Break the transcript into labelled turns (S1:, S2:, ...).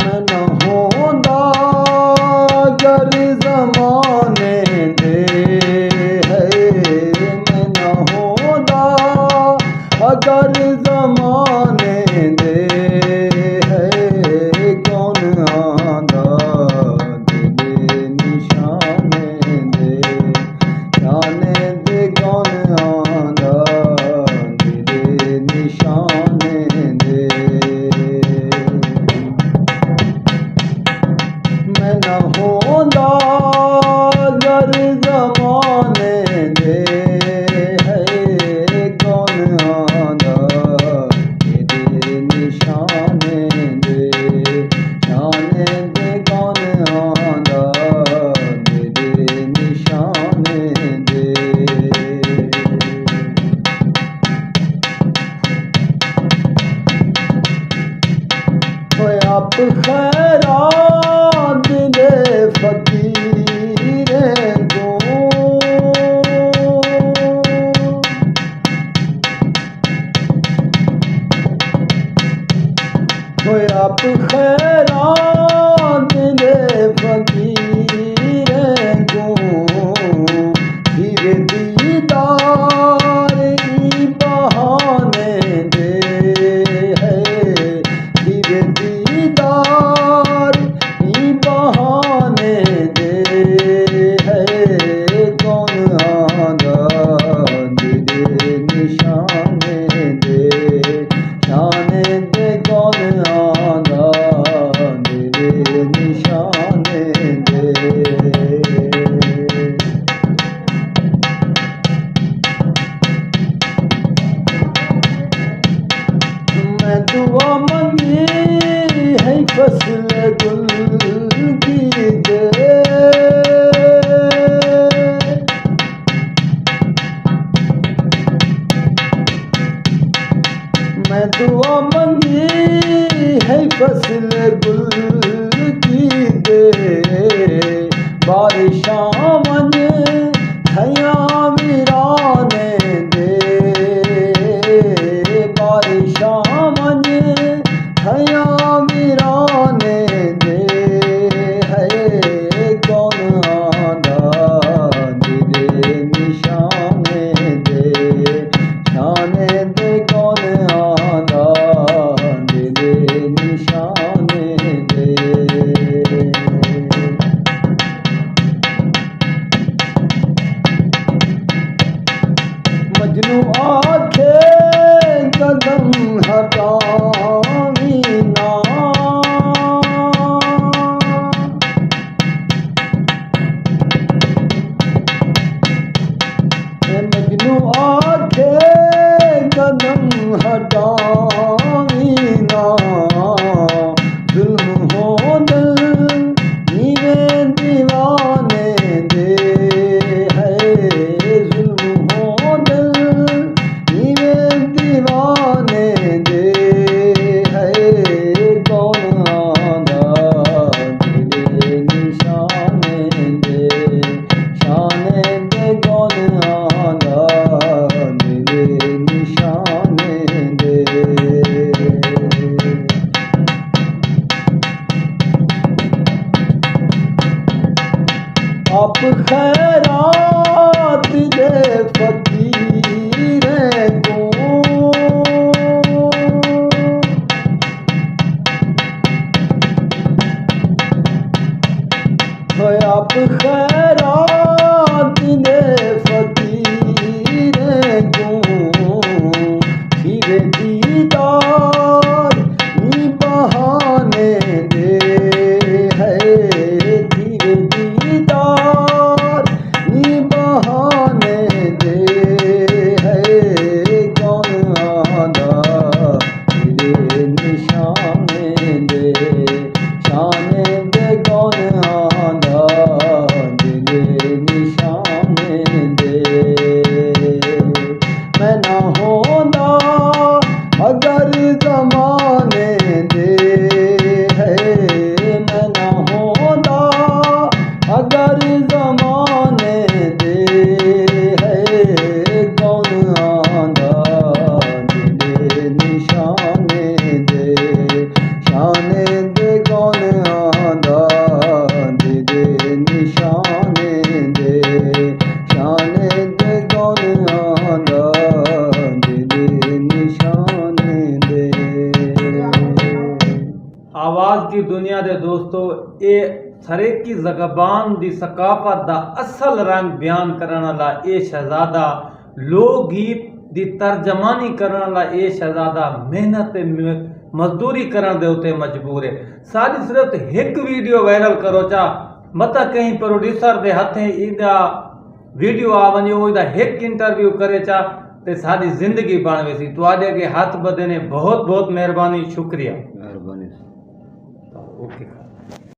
S1: मैं न होंदा अगर ज़माने दे है, मैं न होंदा अगर ज़माने दे है, कौन आंदा दिले निशाने दे, जाने दे कौन आंदा दिले निशाने दे। मैं न होंदा अगर ज़माने दे है, कौन आंदा तेरे निशाने दे, जाने दे कौन आंदा तेरे निशाने दे। ओए आप खैरात दे फकीरें को, ओए आप खैरात दे फकीरें को, धीरे दीदार ई बहाने दे है, धीरे दीदार ई बहाने दे है, कौन आंदा दिले निशाने दे, जाने दे कौन आंदा दिले निशाने दे। मैं दुआ मंगी है फसल गुल की दे, मैं दुआ मंगी है फसल गुल की दे, बारिशां मन थया वीराने दे, बारिशां मन थया वीराने दे है, कौन आंदा दिले निशाने दे, जाने दे कौन आंदा दिले निशाने दे। मजनू आखे कदम हटावी ना, मजनू आखे कदम हटावी ना, जुल्म हो दिल नीवे दीवाने दे है, जुल्म हो दिल नीवे दीवाने दे है, कौन आंदा दिले निशाने दे, शाने दे कौन आंदा दिले निशाने दे। आप खैरात दे फकीरें को, ओए आप खैरात दे फकीरें को, धीरे दीदार ई बहाने दे है, धीरे दीदार ई बहाने दे
S2: की दुनिया दे दोस्तों ये सरेकी ज़बान दी सकाफत दा असल रंग बयान करने वाला ये शहजादा लोक गीत दी तर्जमानी करने वाला ये शहजादा मेहनत मजदूरी करने दे उते मजबूर है। सारी सिर्फ एक वीडियो वायरल करो चा मत कहीं प्रोड्यूसर दे हथे इदा वीडियो आ वञो इदा एक इंटरव्यू करे चा ते सारी जिंदगी बन वेसी। तुआडे के हाथ बदने बहुत बहुत मेहरबानी शुक्रिया।
S1: मेहरबानी।
S2: ओके।